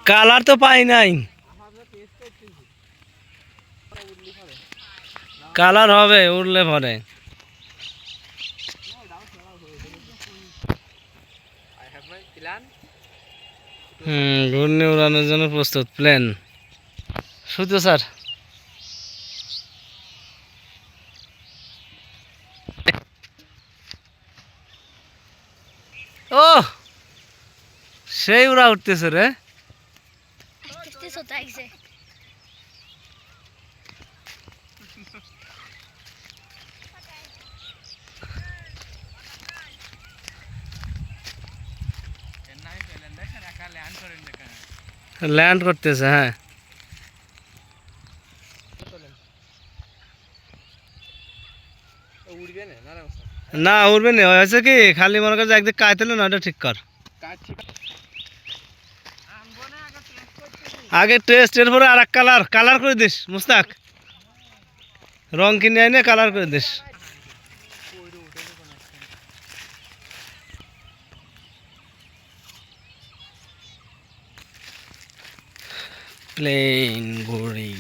Colour তো পাই নাই, colour হবে উড়লে পরে। ঘূর্ণি উড়ানোর জন্য প্রস্তুত প্লেন। সূর্য স্যার ও সেই উড়া উঠতেছে রে। ল্যান্ড করতেছে, হ্যাঁ। না উড়বে না, হয়েছে কি খালি মনে কর একদিক কায়তেলে না, ওটা ঠিক কর আগে। টেস্ট এর পরে আর এক কালার কালার করে দিস মুস্তাক, রং কিনে এনে কালার করে দিস। প্লেন ঘুড়ি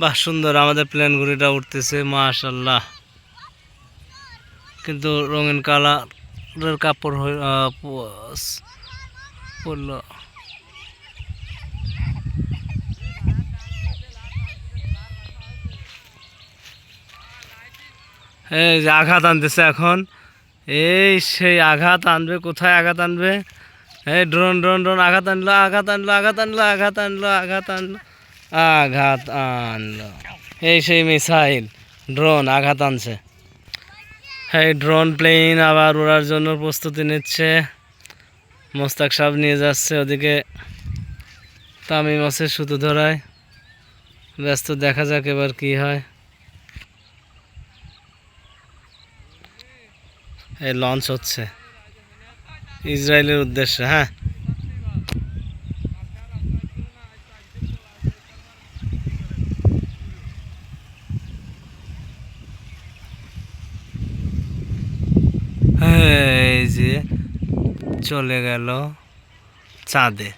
বাহ সুন্দর, আমাদের প্লেন ঘুড়িটা উঠতেছে মাশাআল্লাহ। কিন্তু রঙিন কালারের কাপড় পরলো। এই যে আঘাত আনতেছে এখন, এই সেই আঘাত আনবে, কোথায় আঘাত আনবে? এই ড্রোন ড্রোন ড্রোন আঘাত আনলো, আঘাত আনলো, আঘাত আনলো, আঘাত আনলো, আঘাত আনলো, আঘাত আনলো। এই সেই মিসাইল ড্রোন আঘাত আনছে। এই ড্রোন প্লেন আবার ওড়ার জন্য প্রস্তুতি নিচ্ছে। মোস্তাক সাহেব নিয়ে যাচ্ছে ওদিকে, তামিম আছে সুতো ধরায় ব্যস্ত। দেখা যাক এবার কি হয়। এই লঞ্চ হচ্ছে ইসরায়েলের উদ্দেশ্যে, হ্যাঁ। এই যে চলে গেল চাঁদে।